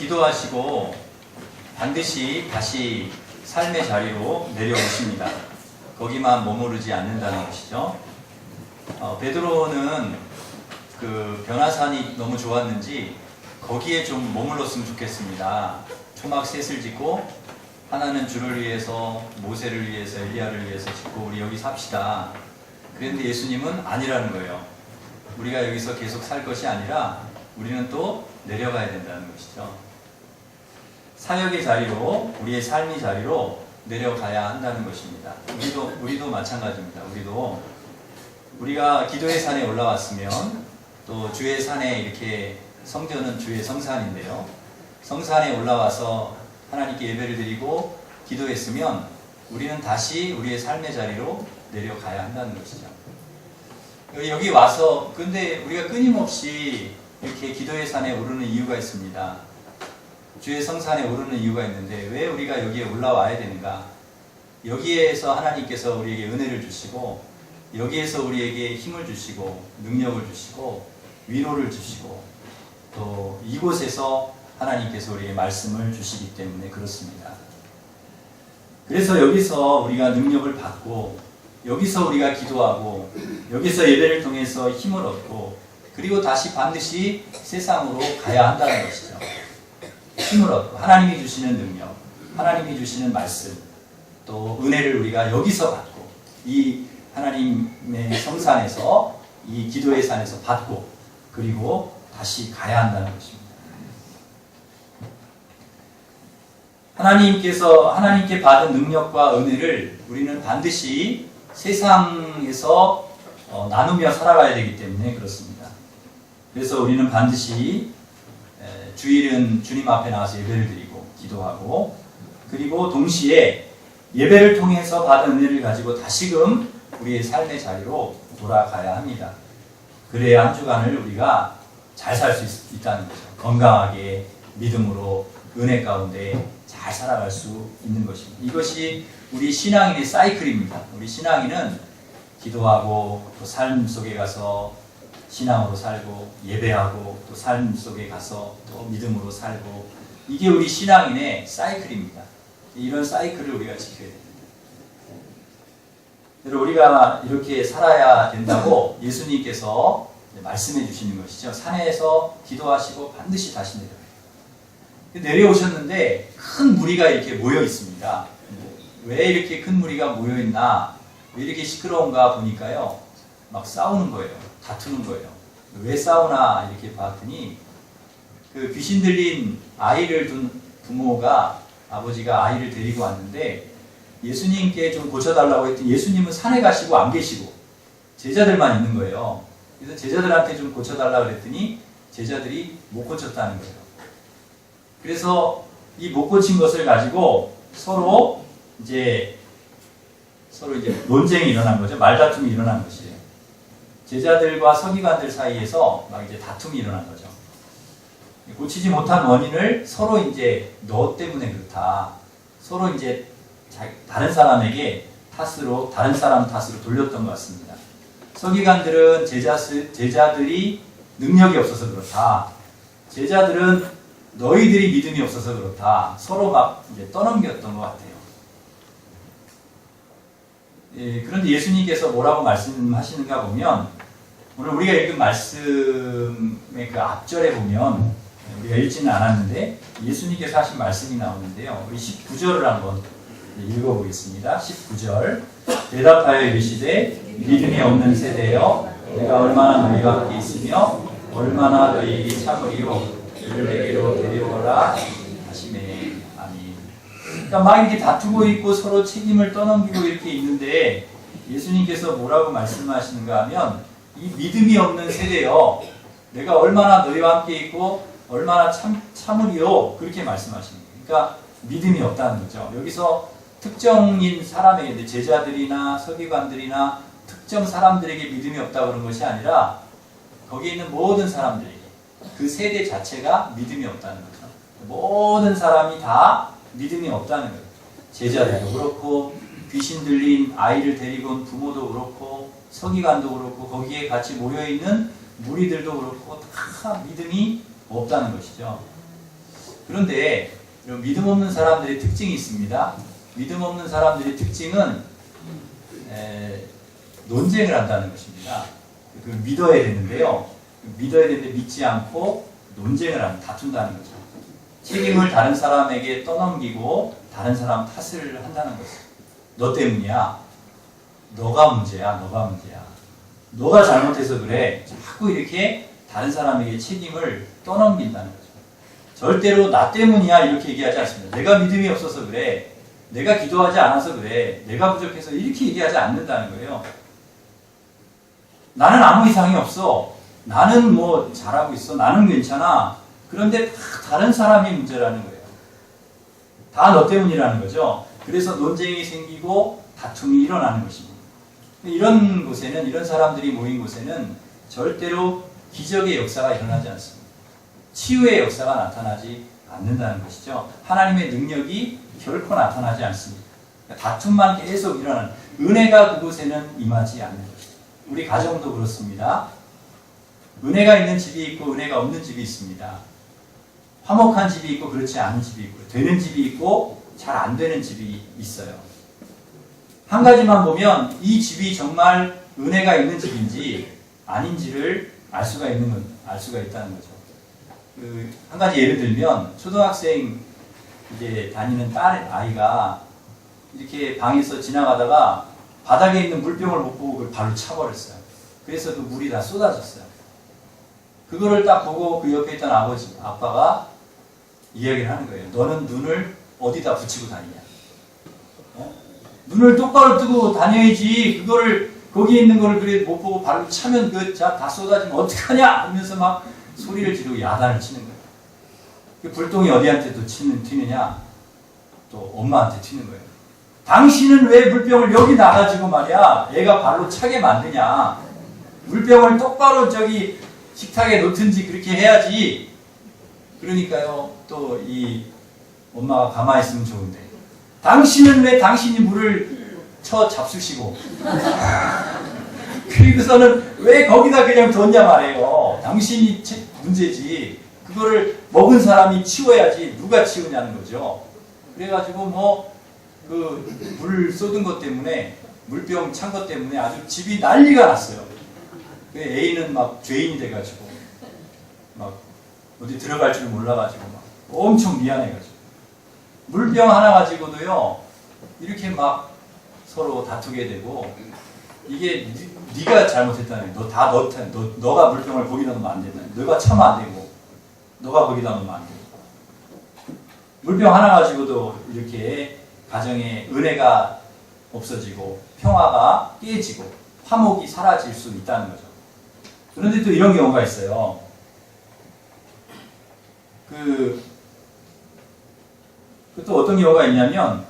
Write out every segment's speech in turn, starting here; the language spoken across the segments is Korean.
기도하시고 반드시 다시 삶의 자리로 내려오십니다. 거기만 머무르지 않는다는 것이죠. 베드로는 그 변화산이 너무 좋았는지 거기에 좀 머물렀으면 좋겠습니다. 초막 셋을 짓고 하나는 주를 위해서, 모세를 위해서, 엘리야를 위해서 짓고 우리 여기 삽시다. 그런데 예수님은 아니라는 거예요. 우리가 여기서 계속 살 것이 아니라 우리는 또 내려가야 된다는 것이죠. 사역의 자리로, 우리의 삶의 자리로 내려가야 한다는 것입니다. 우리도 마찬가지입니다. 우리가 기도의 산에 올라왔으면 또 주의 산에 이렇게 성전은 주의 성산인데요. 성산에 올라와서 하나님께 예배를 드리고 기도했으면 우리는 다시 우리의 삶의 자리로 내려가야 한다는 것이죠. 여기 와서 근데 우리가 끊임없이 이렇게 기도의 산에 오르는 이유가 있습니다. 주의 성산에 오르는 이유가 있는데 왜 우리가 여기에 올라와야 되는가? 여기에서 하나님께서 우리에게 은혜를 주시고 여기에서 우리에게 힘을 주시고 능력을 주시고 위로를 주시고 또 이곳에서 하나님께서 우리에게 말씀을 주시기 때문에 그렇습니다. 그래서 여기서 우리가 능력을 받고 여기서 우리가 기도하고 여기서 예배를 통해서 힘을 얻고 그리고 다시 반드시 세상으로 가야 한다는 것이죠. 힘을 얻고 하나님이 주시는 능력, 하나님이 주시는 말씀 또 은혜를 우리가 여기서 받고 이 하나님의 성산에서 이 기도의 산에서 받고 그리고 다시 가야 한다는 것입니다. 하나님께 받은 능력과 은혜를 우리는 반드시 세상에서 나누며 살아가야 되기 때문에 그렇습니다. 그래서 우리는 반드시 주일은 주님 앞에 나와서 예배를 드리고 기도하고 그리고 동시에 예배를 통해서 받은 은혜를 가지고 다시금 우리의 삶의 자리로 돌아가야 합니다. 그래야 한 주간을 우리가 잘 살 수 있다는 거죠. 건강하게 믿음으로 은혜 가운데 잘 살아갈 수 있는 것입니다. 이것이 우리 신앙인의 사이클입니다. 우리 신앙인은 기도하고 또 삶 속에 가서 신앙으로 살고 예배하고 또 삶 속에 가서 또 믿음으로 살고 이게 우리 신앙인의 사이클입니다. 이런 사이클을 우리가 지켜야 됩니다. 우리가 이렇게 살아야 된다고 예수님께서 말씀해 주시는 것이죠. 산에서 기도하시고 반드시 다시 내려오셨는데 큰 무리가 이렇게 모여 있습니다. 왜 이렇게 큰 무리가 모여 있나? 왜 이렇게 시끄러운가 보니까요. 막 싸우는 거예요. 다투는 거예요. 왜 싸우나 이렇게 봤더니 그 귀신 들린 아이를 둔 부모가 아버지가 아이를 데리고 왔는데 예수님께 좀 고쳐달라고 했더니 예수님은 산에 가시고 안 계시고 제자들만 있는 거예요. 그래서 제자들한테 좀 고쳐달라고 그랬더니 제자들이 못 고쳤다는 거예요. 그래서 이 못 고친 것을 가지고 서로 이제 논쟁이 일어난 거죠. 말다툼이 일어난 것이에요. 제자들과 서기관들 사이에서 막 이제 다툼이 일어난 거죠. 고치지 못한 원인을 서로 이제 너 때문에 그렇다. 서로 이제 다른 사람에게 다른 사람 탓으로 돌렸던 것 같습니다. 서기관들은 제자들이 능력이 없어서 그렇다. 제자들은 너희들이 믿음이 없어서 그렇다. 서로 막 이제 떠넘겼던 것 같아요. 그런데 예수님께서 뭐라고 말씀하시는가 보면 오늘 우리가 읽은 말씀의 그 앞절에 보면 우리가 읽지는 않았는데 예수님께서 하신 말씀이 나오는데요. 우리 19절을 한번 읽어보겠습니다. 19절 대답하여 이르시되 믿음이 없는 세대여 내가 얼마나 너희와 함께 있으며 얼마나 너희에게 참으리요 이를 내게로 데려오라 하시매. 아멘. 그러니까 막 이렇게 다투고 있고 서로 책임을 떠넘기고 이렇게 있는데 예수님께서 뭐라고 말씀하시는가 하면 이 믿음이 없는 세대여 내가 얼마나 너희와 함께 있고 얼마나 참으리요 그렇게 말씀하시는 거예요. 그러니까 믿음이 없다는 거죠. 여기서 특정인 사람에게 제자들이나 서기관들이나 특정 사람들에게 믿음이 없다 그런 것이 아니라 거기에 있는 모든 사람들에게 그 세대 자체가 믿음이 없다는 거죠. 모든 사람이 다 믿음이 없다는 거예요. 제자들도 그렇고 귀신 들린 아이를 데리고 온 부모도 그렇고 서기관도 그렇고 거기에 같이 모여있는 무리들도 그렇고 다 믿음이 없다는 것이죠. 그런데 믿음 없는 사람들의 특징이 있습니다. 믿음 없는 사람들의 특징은 논쟁을 한다는 것입니다. 믿어야 되는데요. 믿어야 되는데 믿지 않고 논쟁을 하는, 다툰다는 거죠. 책임을 다른 사람에게 떠넘기고 다른 사람 탓을 한다는 거죠. 너 때문이야. 너가 문제야. 너가 문제야. 너가 잘못해서 그래. 자꾸 이렇게 다른 사람에게 책임을 떠넘긴다는 거죠. 절대로 나 때문이야 이렇게 얘기하지 않습니다. 내가 믿음이 없어서 그래. 내가 기도하지 않아서 그래. 내가 부족해서 이렇게 얘기하지 않는다는 거예요. 나는 아무 이상이 없어. 나는 뭐 잘하고 있어. 나는 괜찮아. 그런데 다 다른 사람이 문제라는 거예요. 다 너 때문이라는 거죠. 그래서 논쟁이 생기고 다툼이 일어나는 것입니다. 이런 곳에는, 이런 사람들이 모인 곳에는 절대로 기적의 역사가 일어나지 않습니다. 치유의 역사가 나타나지 않는다는 것이죠. 하나님의 능력이 결코 나타나지 않습니다. 다툼만 계속 일어나는, 은혜가 그곳에는 임하지 않는 것이죠. 우리 가정도 그렇습니다. 은혜가 있는 집이 있고 은혜가 없는 집이 있습니다. 화목한 집이 있고 그렇지 않은 집이 있고, 되는 집이 있고 잘 안 되는 집이 있어요. 한 가지만 보면 이 집이 정말 은혜가 있는 집인지 아닌지를 알 수가 있다는 거죠. 한 가지 예를 들면, 초등학생 이제 다니는 아이가 이렇게 방에서 지나가다가 바닥에 있는 물병을 못 보고 그걸 발로 차버렸어요. 그래서 그 물이 다 쏟아졌어요. 그거를 딱 보고 그 옆에 있던 아빠가 이야기를 하는 거예요. 너는 눈을 어디다 붙이고 다니냐? 눈을 똑바로 뜨고 다녀야지. 그거를, 거기 있는 거를 그래 못 보고 발로 차면 다 쏟아지면 어떡하냐? 하면서 막 소리를 지르고 야단을 치는 거예요. 그 불똥이 어디한테 또 튀느냐? 또 엄마한테 튀는 거예요. 당신은 왜 물병을 여기 놔가지고 말이야, 애가 발로 차게 만드냐? 물병을 똑바로 저기 식탁에 놓든지 그렇게 해야지. 그러니까요, 또 이 엄마가 가만히 있으면 좋은데, 당신은 왜 당신이 물을 잡수시고, 그리고서는 왜 거기다 그냥 뒀냐 말이에요. 당신이 문제지. 그거를 먹은 사람이 치워야지. 누가 치우냐는 거죠. 그래가지고 물 쏟은 것 때문에, 물병 찬 것 때문에 아주 집이 난리가 났어요. 애인은 막 죄인이 돼가지고 막 어디 들어갈 줄 몰라가지고 막 엄청 미안해가지고, 물병 하나 가지고도요 이렇게 막 서로 다투게 되고, 이게 네가 잘못했다는 거야. 너가 물병을 거기다 놓으면 안 된다. 너가 차면 안 되고, 너가 거기다 놓으면 안 되고. 물병 하나 가지고도 이렇게 가정에 은혜가 없어지고 평화가 깨지고 화목이 사라질 수 있다는 거죠. 그런데 또 이런 경우가 있어요. 또 어떤 경우가 있냐면,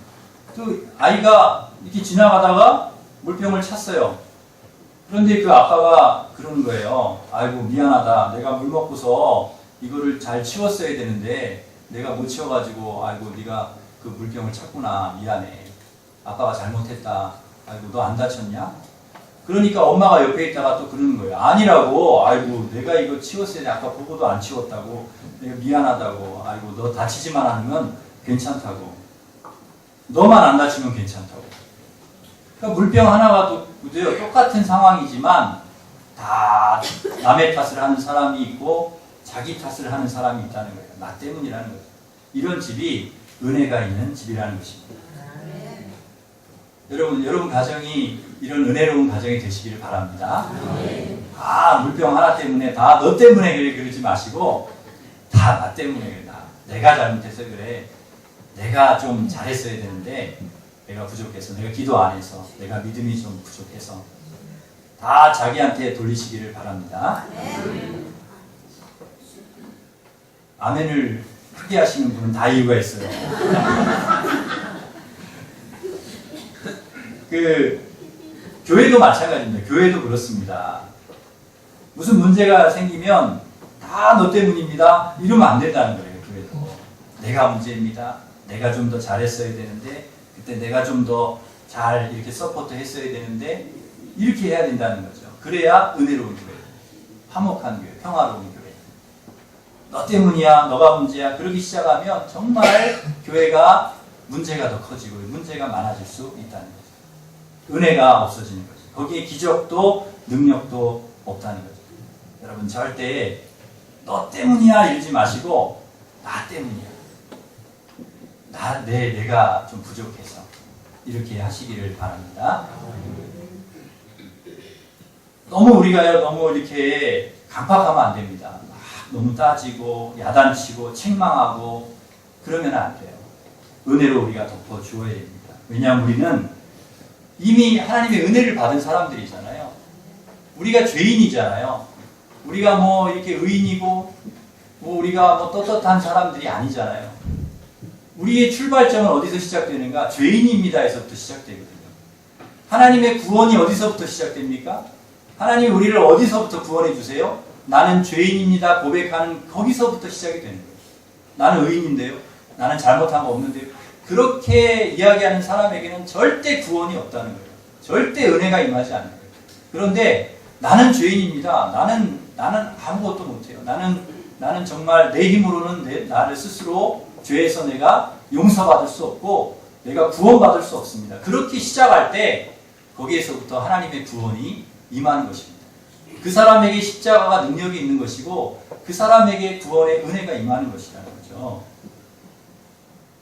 또 아이가 이렇게 지나가다가 물병을 찼어요. 그런데 그 아빠가 그러는 거예요. 아이고 미안하다. 내가 물 먹고서 이거를 잘 치웠어야 되는데 내가 못 치워가지고, 아이고 네가 그 물병을 찼구나. 미안해. 아빠가 잘못했다. 아이고 너 안 다쳤냐? 그러니까 엄마가 옆에 있다가 또 그러는 거예요. 아니라고. 아이고 내가 이거 치웠어야 돼. 아까 보고도 안 치웠다고. 내가 미안하다고. 아이고 너 다치지만 않으면 괜찮다고. 너만 안 다치면 괜찮다고. 그러니까 물병 하나가 똑같은 상황이지만 다 남의 탓을 하는 사람이 있고 자기 탓을 하는 사람이 있다는 거예요. 나 때문이라는 거죠. 이런 집이 은혜가 있는 집이라는 것입니다. 여러분 가정이 이런 은혜로운 가정이 되시기를 바랍니다. 물병 하나 때문에 다 너 때문에 그래 그러지 마시고, 다 나 때문에 그래. 내가 잘못해서 그래. 내가 좀 잘했어야 되는데 내가 부족해서, 내가 기도 안 해서, 내가 믿음이 좀 부족해서, 다 자기한테 돌리시기를 바랍니다. 아멘을 크게 하시는 분은 다 이유가 있어요. 교회도 마찬가지입니다. 교회도 그렇습니다. 무슨 문제가 생기면 다 너 때문입니다. 이러면 안 된다는 거예요. 교회도. 내가 문제입니다. 내가 좀 더 잘했어야 되는데, 그때 내가 좀 더 잘 이렇게 서포트 했어야 되는데, 이렇게 해야 된다는 거죠. 그래야 은혜로운 교회, 화목한 교회, 평화로운 교회. 너 때문이야, 너가 문제야. 그러기 시작하면 정말 교회가 문제가 더 커지고 문제가 많아질 수 있다는 거죠. 은혜가 없어지는 거죠. 거기에 기적도 능력도 없다는 거죠. 여러분 절대 너 때문이야 이러지 마시고 나 때문이야. 내가 좀 부족해서 이렇게 하시기를 바랍니다. 우리가요 너무 이렇게 강팍하면 안 됩니다. 막 너무 따지고 야단치고 책망하고 그러면 안 돼요. 은혜로 우리가 덮어 주어야 됩니다. 왜냐하면 우리는 이미 하나님의 은혜를 받은 사람들이잖아요. 우리가 죄인이잖아요. 우리가 뭐 이렇게 의인이고 우리가 뭐 떳떳한 사람들이 아니잖아요. 우리의 출발점은 어디서 시작되는가? 죄인입니다에서부터 시작되거든요. 하나님의 구원이 어디서부터 시작됩니까? 하나님 우리를 어디서부터 구원해 주세요? 나는 죄인입니다 고백하는 거기서부터 시작이 되는 거예요. 나는 의인인데요. 나는 잘못한 거 없는데요. 그렇게 이야기하는 사람에게는 절대 구원이 없다는 거예요. 절대 은혜가 임하지 않는 거예요. 그런데 나는 죄인입니다. 나는 아무것도 못해요. 나는 정말 내 힘으로는 나를 스스로 죄에서 내가 용서받을 수 없고 내가 구원받을 수 없습니다. 그렇게 시작할 때 거기에서부터 하나님의 구원이 임하는 것입니다. 그 사람에게 십자가가 능력이 있는 것이고 그 사람에게 구원의 은혜가 임하는 것이라는 거죠.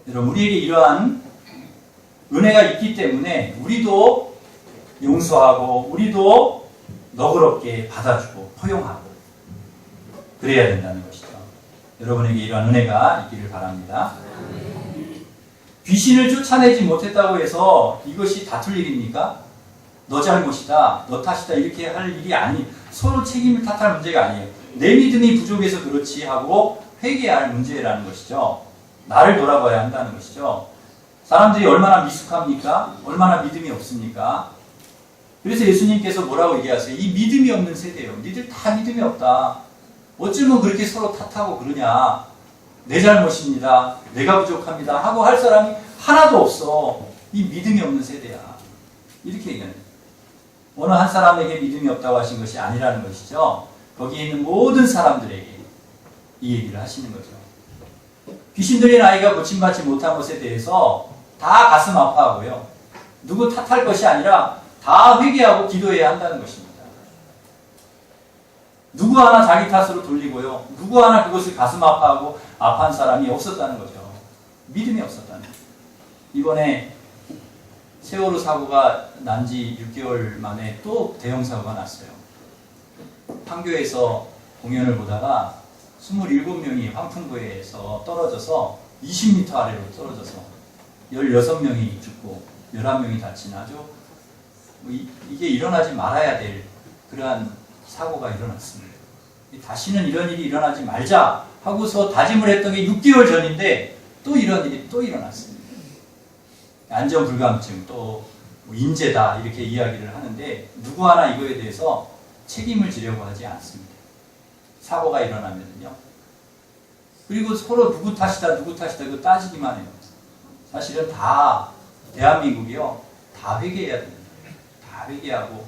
여러분 우리에게 이러한 은혜가 있기 때문에 우리도 용서하고 우리도 너그럽게 받아주고 포용하고 그래야 된다는 것이죠. 여러분에게 이러한 은혜가 있기를 바랍니다. 귀신을 쫓아내지 못했다고 해서 이것이 다툴 일입니까? 너 잘못이다, 너 탓이다 이렇게 할 일이 서로 책임을 탓할 문제가 아니에요. 내 믿음이 부족해서 그렇지 하고 회개할 문제라는 것이죠. 나를 돌아봐야 한다는 것이죠. 사람들이 얼마나 미숙합니까? 얼마나 믿음이 없습니까? 그래서 예수님께서 뭐라고 얘기하세요? 이 믿음이 없는 세대예요. 니들 다 믿음이 없다. 어쩌면 그렇게 서로 탓하고 그러냐. 내 잘못입니다. 내가 부족합니다. 하고 할 사람이 하나도 없어. 이 믿음이 없는 세대야. 이렇게 얘기하는 거예요. 어느 한 사람에게 믿음이 없다고 하신 것이 아니라는 것이죠. 거기에 있는 모든 사람들에게 이 얘기를 하시는 거죠. 귀신 들린 아이가 고침받지 못한 것에 대해서 다 가슴 아파하고요. 누구 탓할 것이 아니라 다 회개하고 기도해야 한다는 것입니다. 누구 하나 자기 탓으로 돌리고요. 누구 하나 그것을 가슴 아파하고 아파한 사람이 없었다는 거죠. 믿음이 없었다는 거죠. 이번에 세월호 사고가 난 지 6개월 만에 또 대형 사고가 났어요. 판교에서 공연을 보다가 27명이 환풍구에서 떨어져서 20m 아래로 떨어져서 16명이 죽고 11명이 다친 아주 이게 일어나지 말아야 될 그러한 사고가 일어났습니다. 다시는 이런 일이 일어나지 말자 하고서 다짐을 했던 게 6개월 전인데 또 이런 일이 또 일어났습니다. 안전불감증 또 인재다 이렇게 이야기를 하는데 누구 하나 이거에 대해서 책임을 지려고 하지 않습니다. 사고가 일어나면요. 그리고 서로 누구 탓이다 그거 따지기만 해요. 사실은 다 대한민국이요. 다 회개해야 됩니다. 다 회개하고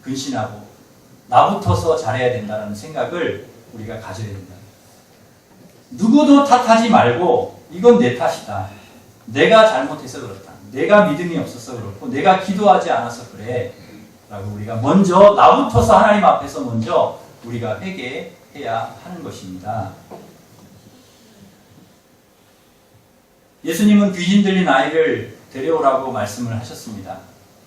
근신하고 나부터서 잘해야 된다는 생각을 우리가 가져야 된다. 누구도 탓하지 말고 이건 내 탓이다. 내가 잘못해서 그렇다. 내가 믿음이 없어서 그렇고 내가 기도하지 않아서 그래. 라고 우리가 먼저 나부터서 하나님 앞에서 먼저 우리가 회개해야 하는 것입니다. 예수님은 귀신 들린 아이를 데려오라고 말씀을 하셨습니다.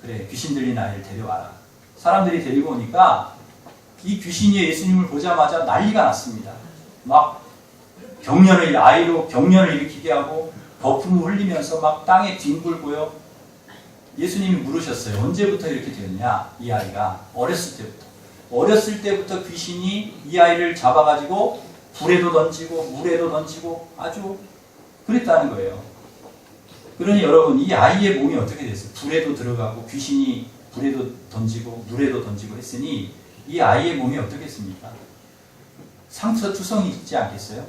그래, 귀신 들린 아이를 데려와라. 사람들이 데리고 오니까 이 귀신이 예수님을 보자마자 난리가 났습니다. 막 아이로 경련을 일으키게 하고 거품을 흘리면서 막 땅에 뒹굴고요. 예수님이 물으셨어요. 언제부터 이렇게 되었냐? 이 아이가 어렸을 때부터. 어렸을 때부터 귀신이 이 아이를 잡아가지고 불에도 던지고 물에도 던지고 아주 그랬다는 거예요. 그러니 여러분 이 아이의 몸이 어떻게 됐어요? 불에도 들어가고 귀신이 불에도 던지고 물에도 던지고 했으니 이 아이의 몸이 어떻겠습니까? 상처투성이 있지 않겠어요?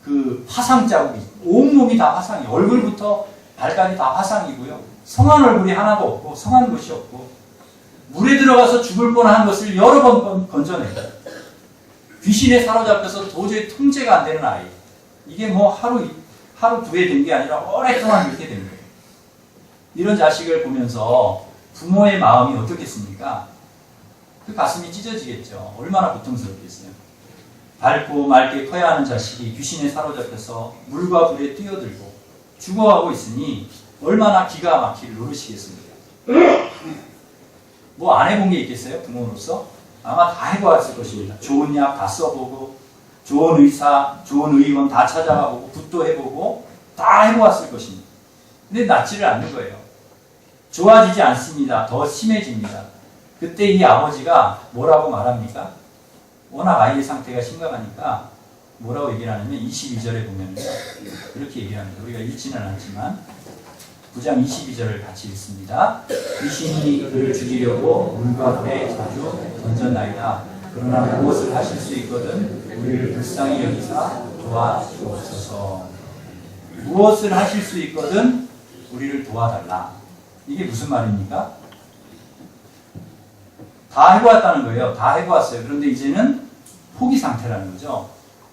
그 화상 자국이 온몸이 다 화상이에요. 얼굴부터 발까지 다 화상이고요. 성한 얼굴이 하나도 없고 성한 것이 없고 물에 들어가서 죽을 뻔한 것을 여러 번 건져내요. 귀신에 사로잡혀서 도저히 통제가 안 되는 아이. 이게 뭐 하루 두에 된 게 아니라 오랫동안 이렇게 된 거예요. 이런 자식을 보면서 부모의 마음이 어떻겠습니까? 그 가슴이 찢어지겠죠. 얼마나 고통스럽겠어요. 밝고 맑게 커야 하는 자식이 귀신에 사로잡혀서 물과 불에 뛰어들고 죽어가고 있으니 얼마나 기가 막힐 노릇이겠습니까? 뭐 안 해본 게 있겠어요? 부모로서? 아마 다 해보았을 것입니다. 좋은 약 다 써보고 좋은 의사, 좋은 의원 다 찾아가보고 굿도 해보고 다 해보았을 것입니다. 근데 낫지를 않는 거예요. 좋아지지 않습니다. 더 심해집니다. 그때 이 아버지가 뭐라고 말합니까? 워낙 아이의 상태가 심각하니까 뭐라고 얘기를 하냐면 22절에 보면 그렇게 얘기를 합니다. 우리가 읽지는 않았지만 9장 22절을 같이 읽습니다. 귀신이 그를 죽이려고 물과 불에 자주 던졌나이다. 그러나 무엇을 하실 수 있거든 우리를 불쌍히 여기사 도와주옵소서. 무엇을 하실 수 있거든 우리를 도와달라. 이게 무슨 말입니까? 다 해보았다는 거예요. 다 해보았어요. 그런데 이제는 포기 상태라는 거죠.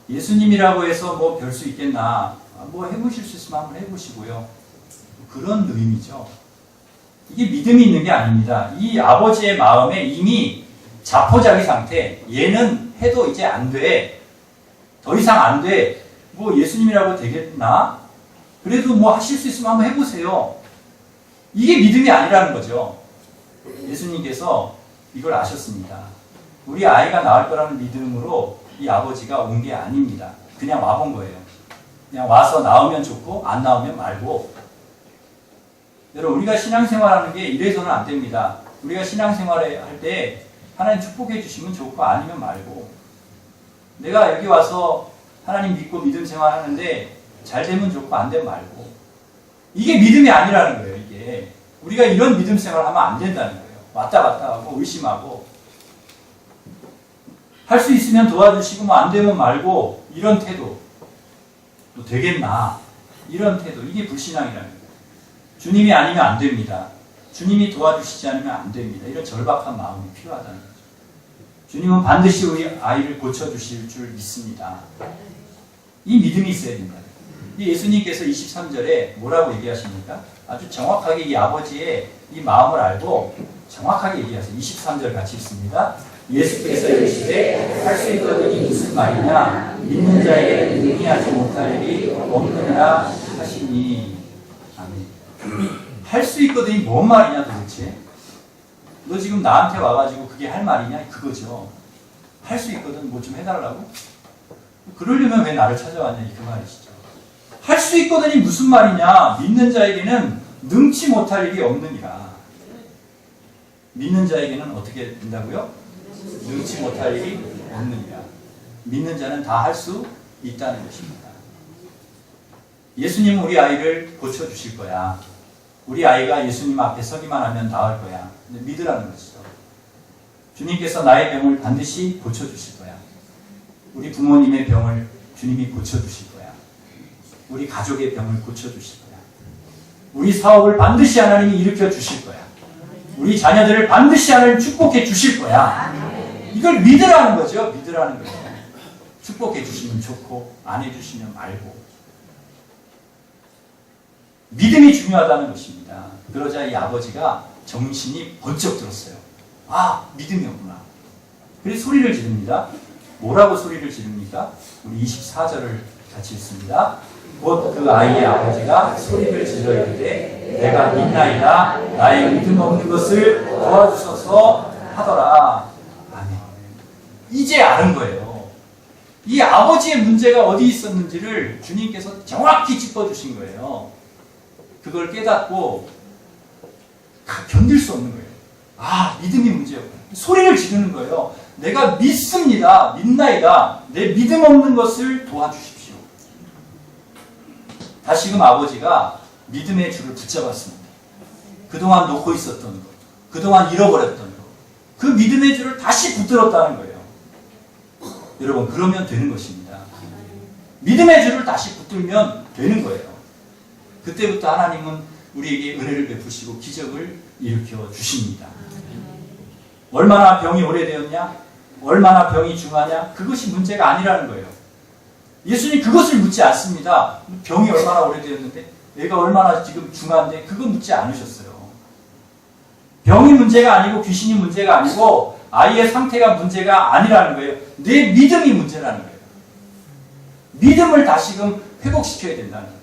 예수님이라고 해서 뭐 별 수 있겠나. 뭐 해보실 수 있으면 한번 해보시고요. 그런 의미죠. 이게 믿음이 있는 게 아닙니다. 이 아버지의 마음에 이미 자포자기 상태. 얘는 해도 이제 안 돼. 더 이상 안 돼. 뭐 예수님이라고 되겠나? 그래도 뭐 하실 수 있으면 한번 해보세요. 이게 믿음이 아니라는 거죠. 예수님께서 이걸 아셨습니다. 우리 아이가 나을 거라는 믿음으로 이 아버지가 온 게 아닙니다. 그냥 와본 거예요. 그냥 와서 나오면 좋고 안 나오면 말고. 여러분 우리가 신앙생활하는 게 이래서는 안 됩니다. 우리가 신앙생활을 할 때 하나님 축복해 주시면 좋고 아니면 말고. 내가 여기 와서 하나님 믿고 믿음 생활하는데 잘 되면 좋고 안 되면 말고. 이게 믿음이 아니라는 거예요. 이게 우리가 이런 믿음 생활하면 안 된다는 거예요. 왔다 갔다 하고 의심하고 할 수 있으면 도와주시고 뭐 안 되면 말고 이런 태도. 또 되겠나? 이런 태도. 이게 불신앙이라는 거예요. 주님이 아니면 안 됩니다. 주님이 도와주시지 않으면 안 됩니다. 이런 절박한 마음이 필요하다는 거죠. 주님은 반드시 우리 아이를 고쳐주실 줄 믿습니다. 이 믿음이 있어야 된다. 예수님께서 23절에 뭐라고 얘기하십니까? 아주 정확하게 이 아버지의 이 마음을 알고 정확하게 얘기하세요. 23절 같이 읽습니다. 예수께서 이르시되 할 수 있거든이 무슨 말이냐? 믿는 자에게 능히하지 못할 일이 없느니라 하시니. 아멘. 할 수 있거든이 뭔 말이냐 도대체? 너 지금 나한테 와가지고 그게 할 말이냐? 그거죠. 할 수 있거든 뭐 좀 해달라고? 그러려면 왜 나를 찾아왔냐 그 말이시죠. 할 수 있거든이 무슨 말이냐? 믿는 자에게는 능치 못할 일이 없느니라. 믿는 자에게는 어떻게 된다고요? 능치 못할 일이 없느니라. 믿는 자는 다 할 수 있다는 것입니다. 예수님은 우리 아이를 고쳐주실 거야. 우리 아이가 예수님 앞에 서기만 하면 나을 거야. 근데 믿으라는 것이죠. 주님께서 나의 병을 반드시 고쳐주실 거야. 우리 부모님의 병을 주님이 고쳐주실 거야. 우리 가족의 병을 고쳐주실 거야. 우리 사업을 반드시 하나님이 일으켜 주실 거야. 우리 자녀들을 반드시 하나님 축복해 주실 거야. 이걸 믿으라는 거죠. 믿으라는 거죠. 축복해 주시면 좋고 안 해주시면 말고. 믿음이 중요하다는 것입니다. 그러자 이 아버지가 정신이 번쩍 들었어요. 아, 믿음이 없구나. 그래서 소리를 지릅니다. 뭐라고 소리를 지릅니까? 우리 24절을 같이 읽습니다. 곧 그 아이의 아버지가 소리를 질러 이르되 내가 믿나이다. 나의 믿음 없는 것을 도와주소서 하더라. 아멘. 이제 아는 거예요. 이 아버지의 문제가 어디 있었는지를 주님께서 정확히 짚어주신 거예요. 그걸 깨닫고 견딜 수 없는 거예요. 아, 믿음이 문제였구나. 소리를 지르는 거예요. 내가 믿습니다. 믿나이다. 내 믿음 없는 것을 도와주십시오. 다시금 아버지가 믿음의 줄을 붙잡았습니다. 그동안 놓고 있었던 것, 그동안 잃어버렸던 것, 그 믿음의 줄을 다시 붙들었다는 거예요. 여러분, 그러면 되는 것입니다. 믿음의 줄을 다시 붙들면 되는 거예요. 그때부터 하나님은 우리에게 은혜를 베푸시고 기적을 일으켜 주십니다. 얼마나 병이 오래되었냐? 얼마나 병이 중하냐? 그것이 문제가 아니라는 거예요. 예수님 그것을 묻지 않습니다. 병이 얼마나 오래되었는데, 애가 얼마나 지금 중한데, 그거 묻지 않으셨어요. 병이 문제가 아니고 귀신이 문제가 아니고 아이의 상태가 문제가 아니라는 거예요. 내 믿음이 문제라는 거예요. 믿음을 다시금 회복시켜야 된다는 거죠.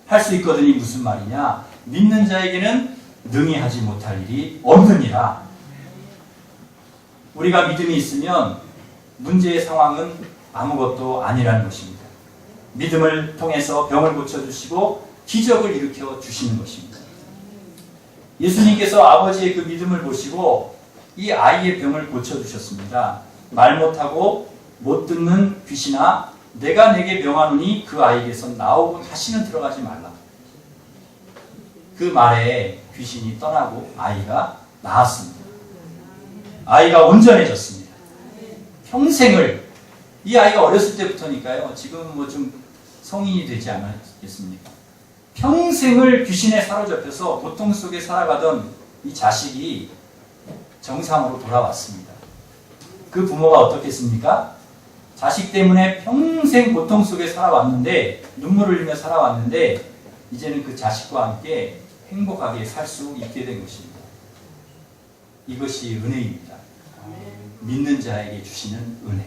할 수 있거든이 무슨 말이냐? 믿는 자에게는 능히 하지 못할 일이 없느니라. 우리가 믿음이 있으면 문제의 상황은 아무것도 아니라는 것입니다. 믿음을 통해서 병을 고쳐주시고 기적을 일으켜 주시는 것입니다. 예수님께서 아버지의 그 믿음을 보시고 이 아이의 병을 고쳐주셨습니다. 말 못하고 못 듣는 귀신아, 내가 내게 명하노니 그 아이에게서 나오고 다시는 들어가지 말라. 그 말에 귀신이 떠나고 아이가 나았습니다. 아이가 온전해졌습니다. 평생을, 이 아이가 어렸을 때부터니까요. 지금 뭐 좀 성인이 되지 않았겠습니까? 평생을 귀신에 사로잡혀서 고통 속에 살아가던 이 자식이 정상으로 돌아왔습니다. 그 부모가 어떻겠습니까? 자식 때문에 평생 고통 속에 살아왔는데, 눈물을 흘리며 살아왔는데, 이제는 그 자식과 함께 행복하게 살 수 있게 된 것입니다. 이것이 은혜입니다. 믿는 자에게 주시는 은혜.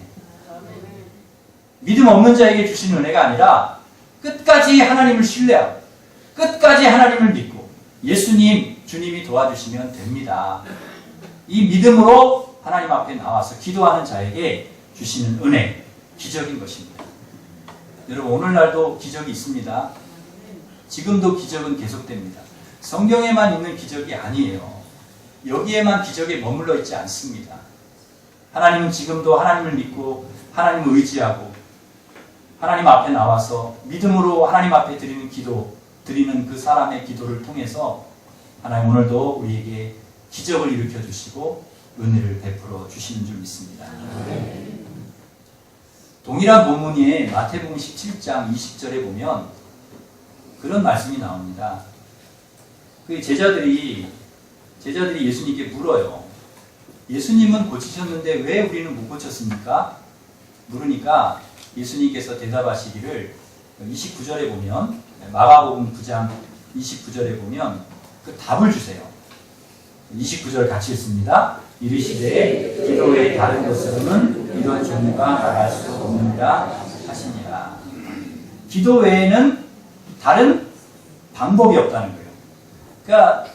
믿음 없는 자에게 주시는 은혜가 아니라 끝까지 하나님을 신뢰하고 끝까지 하나님을 믿고 예수님, 주님이 도와주시면 됩니다. 이 믿음으로 하나님 앞에 나와서 기도하는 자에게 주시는 은혜, 기적인 것입니다. 여러분, 오늘날도 기적이 있습니다. 지금도 기적은 계속됩니다. 성경에만 있는 기적이 아니에요. 여기에만 기적에 머물러 있지 않습니다. 하나님은 지금도 하나님을 믿고 하나님을 의지하고 하나님 앞에 나와서 믿음으로 하나님 앞에 드리는 기도, 드리는 그 사람의 기도를 통해서 하나님 오늘도 우리에게 기적을 일으켜 주시고 은혜를 베풀어 주시는 줄 믿습니다. 동일한 본문에 마태복음 17장 20절에 보면 그런 말씀이 나옵니다. 그 제자들이 예수님께 물어요. 예수님은 고치셨는데 왜 우리는 못 고쳤습니까? 물으니까 예수님께서 대답하시기를 29절에 보면, 마가복음 9장 29절에 보면 그 답을 주세요. 29절 같이 읽습니다. 이르시되 기도 외에 다른 것으로는 이런 종류가 말할 수 없느니라 하시니라. 기도 외에는 다른 방법이 없다는 거예요. 그러니까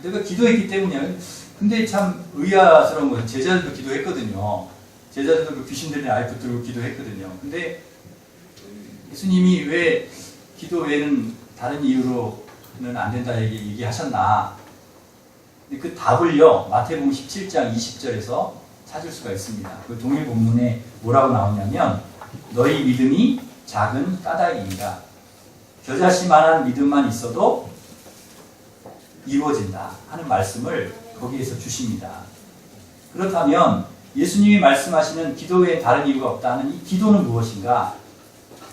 내가 기도했기 때문이에요. 근데 참 의아스러운 거예요. 제자들도 기도했거든요. 제자들도 그 귀신 들린 아이 붙들고 기도했거든요. 근데 예수님이 왜 기도 외에는 다른 이유로는 안 된다 얘기하셨나? 근데 그 답을요, 마태복음 17장 20절에서 찾을 수가 있습니다. 그 동일 본문에 뭐라고 나오냐면, 너희 믿음이 작은 까닭이니라. 겨자씨만한 믿음만 있어도 이루어진다 하는 말씀을 거기에서 주십니다. 그렇다면 예수님이 말씀하시는 기도 외에 다른 이유가 없다는 이 기도는 무엇인가?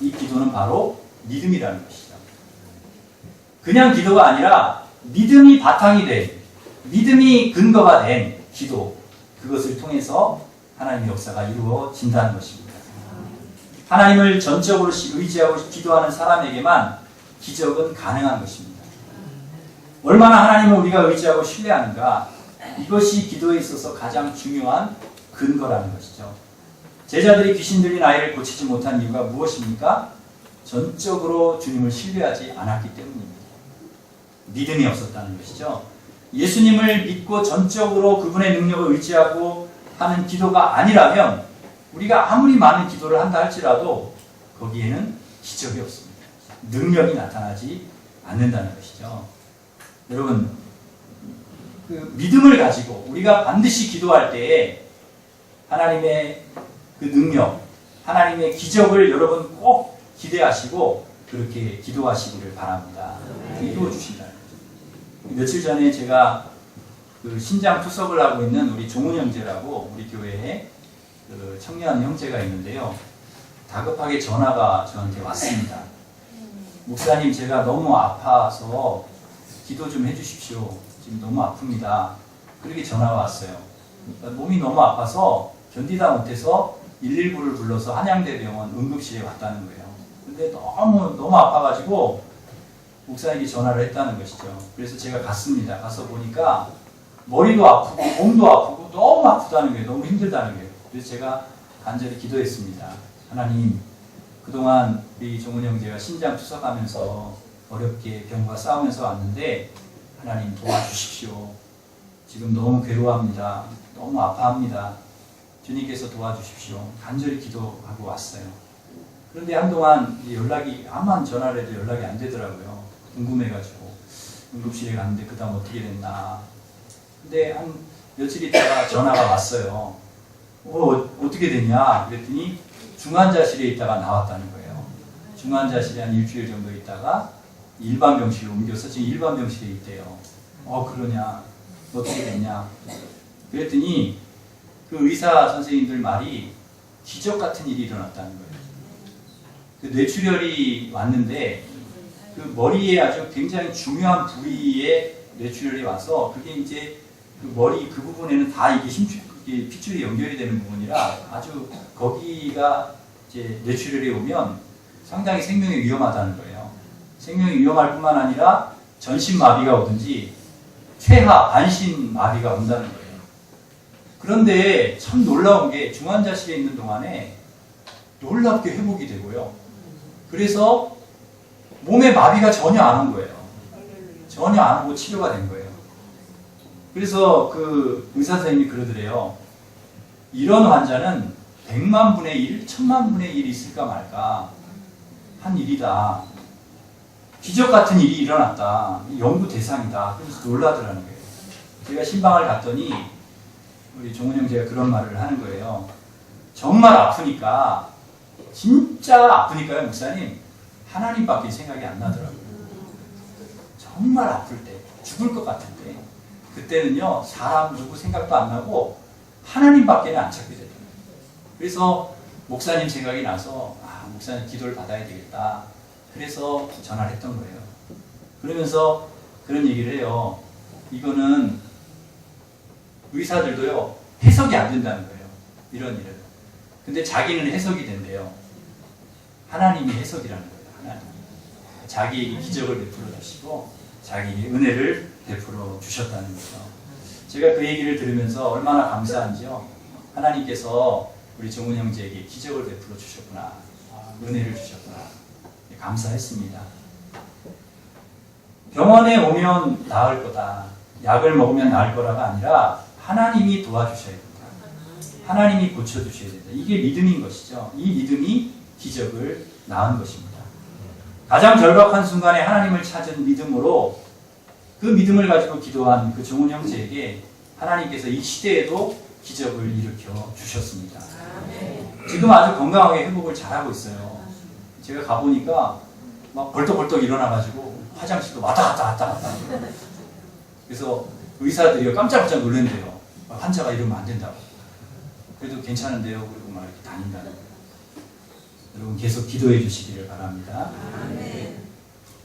이 기도는 바로 믿음이라는 것이죠. 그냥 기도가 아니라 믿음이 바탕이 된, 믿음이 근거가 된 기도, 그것을 통해서 하나님의 역사가 이루어진다는 것입니다. 하나님을 전적으로 의지하고 기도하는 사람에게만 기적은 가능한 것입니다. 얼마나 하나님을 우리가 의지하고 신뢰하는가, 이것이 기도에 있어서 가장 중요한 근거라는 것이죠. 제자들이 귀신 들린 아이를 고치지 못한 이유가 무엇입니까? 전적으로 주님을 신뢰하지 않았기 때문입니다. 믿음이 없었다는 것이죠. 예수님을 믿고 전적으로 그분의 능력을 의지하고 하는 기도가 아니라면 우리가 아무리 많은 기도를 한다 할지라도 거기에는 기적이 없습니다. 능력이 나타나지 않는다는 것이죠. 여러분, 그 믿음을 가지고 우리가 반드시 기도할 때에 하나님의 그 능력, 하나님의 기적을 여러분 꼭 기대하시고 그렇게 기도하시기를 바랍니다. 이루어 주신다는 거죠. 며칠 전에 제가 그 신장 투석을 하고 있는 우리 종훈 형제라고 우리 교회에 그 청년 형제가 있는데요. 다급하게 전화가 저한테 왔습니다. 목사님, 제가 너무 아파서 기도 좀 해주십시오. 지금 너무 아픕니다. 그렇게 전화가 왔어요. 몸이 너무 아파서 견디다 못해서 119를 불러서 한양대병원 응급실에 왔다는 거예요. 근데 너무 아파가지고 목사님께 전화를 했다는 것이죠. 그래서 제가 갔습니다. 가서 보니까 머리도 아프고 몸도 아프고 너무 아프다는 거예요. 너무 힘들다는 거예요. 그래서 제가 간절히 기도했습니다. 하나님, 그동안 우리 종훈 형제가 신장 투석하면서 어렵게 병과 싸우면서 왔는데 하나님 도와주십시오. 지금 너무 괴로워합니다. 너무 아파합니다. 주님께서 도와주십시오. 간절히 기도하고 왔어요. 그런데 한동안 암만 전화를 해도 연락이 안 되더라고요. 궁금해가지고 응급실에 갔는데 그 다음 어떻게 됐나. 근데 한 며칠 있다가 전화가 왔어요. 어떻게 됐냐 그랬더니 중환자실에 있다가 나왔다는 거예요. 중환자실에 한 일주일 정도 있다가 일반 병실로 옮겨서 지금 일반 병실에 있대요. 그러냐 어떻게 됐냐 그랬더니 그 의사 선생님들 말이 기적 같은 일이 일어났다는 거예요. 그 뇌출혈이 왔는데 그 머리에 아주 굉장히 중요한 부위에 뇌출혈이 와서 그게 이제 그 머리 그 부분에는 다 이게 핏줄이 연결이 되는 부분이라 아주 거기가 이제 뇌출혈이 오면 상당히 생명이 위험하다는 거예요. 생명이 위험할 뿐만 아니라 전신 마비가 오든지 최하 반신 마비가 온다는 거예요. 그런데 참 놀라운 게 중환자실에 있는 동안에 놀랍게 회복이 되고요. 그래서 몸에 마비가 전혀 안 온 거예요. 전혀 안 오고 치료가 된 거예요. 그래서 그 의사 선생님이 그러더래요. 이런 환자는 100만 분의 1, 1000만 분의 1 있을까 말까 한 일이다. 기적 같은 일이 일어났다. 연구 대상이다. 그래서 놀라더라는 거예요. 제가 신방을 갔더니 우리 종훈 형제가 그런 말을 하는 거예요. 정말 아프니까 진짜 아프니까요 목사님 하나님밖에 생각이 안 나더라고요. 정말 아플 때 죽을 것 같을 때 그때는요 사람 누구 생각도 안 나고 하나님밖에는 안 찾게 되더라고요. 그래서 목사님 생각이 나서 목사님 기도를 받아야 되겠다. 그래서 전화를 했던 거예요. 그러면서 그런 얘기를 해요. 이거는 의사들도요 해석이 안 된다는 거예요. 이런 일은. 근데 자기는 해석이 된대요. 하나님이 해석이라는 거예요. 하나님. 자기에게 기적을 베풀어 주시고 자기에게 은혜를 베풀어 주셨다는 거죠. 제가 그 얘기를 들으면서 얼마나 감사한지요. 하나님께서 우리 종훈 형제에게 기적을 베풀어 주셨구나. 은혜를 주셨구나. 감사했습니다. 병원에 오면 나을 거다. 약을 먹으면 나을 거라가 아니라 하나님이 도와주셔야 된다. 하나님이 고쳐주셔야 된다. 이게 믿음인 것이죠. 이 믿음이 기적을 낳은 것입니다. 가장 절박한 순간에 하나님을 찾은 믿음으로 그 믿음을 가지고 기도한 그 종훈 형제에게 하나님께서 이 시대에도 기적을 일으켜 주셨습니다. 지금 아주 건강하게 회복을 잘하고 있어요. 제가 가보니까 막 벌떡벌떡 일어나가지고 화장실도 왔다 갔다 그래서 의사들이 깜짝깜짝 놀란대요. 환자가 이러면 안 된다고. 그래도 괜찮은데요. 그리고 막 이렇게 다닌다는 거예요. 여러분 계속 기도해 주시기를 바랍니다.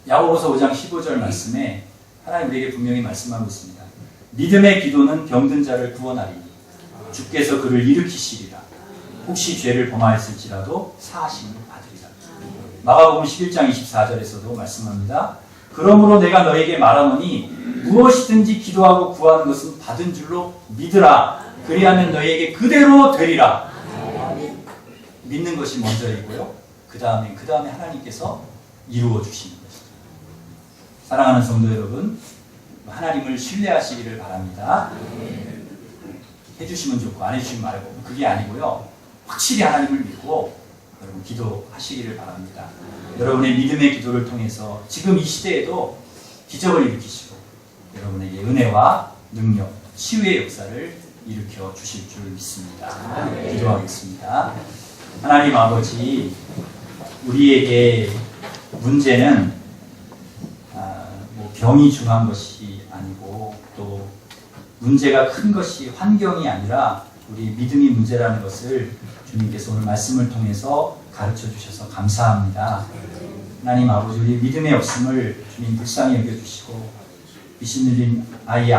야고보서 5장 15절 말씀에 하나님 우리에게 분명히 말씀하고 있습니다. 믿음의 기도는 병든 자를 구원하리니 주께서 그를 일으키시리라. 혹시 죄를 범하였을지라도 사하심을 받으리라. 마가복음 11장 24절에서도 말씀합니다. 그러므로 내가 너에게 말하노니 무엇이든지 기도하고 구하는 것은 받은 줄로 믿으라. 그리하면 너에게 그대로 되리라. 믿는 것이 먼저이고요. 그 다음에 하나님께서 이루어 주시는 것이죠. 사랑하는 성도 여러분, 하나님을 신뢰하시기를 바랍니다. 해주시면 좋고 안 해주시면 말고 그게 아니고요. 확실히 하나님을 믿고 여러분 기도하시기를 바랍니다. 여러분의 믿음의 기도를 통해서 지금 이 시대에도 기적을 일으키시고 여러분에게 은혜와 능력, 치유의 역사를 일으켜 주실 줄 믿습니다. 기도하겠습니다. 하나님 아버지, 우리에게 문제는 병이 중요한 것이 아니고 또 문제가 큰 것이 환경이 아니라 우리 믿음이 문제라는 것을 주님께서 오늘 말씀을 통해서 가르쳐 주셔서 감사합니다. 하나님 아버지, 우리 믿음의 없음을 주님 불쌍히 여겨주시고 귀신 들린 아이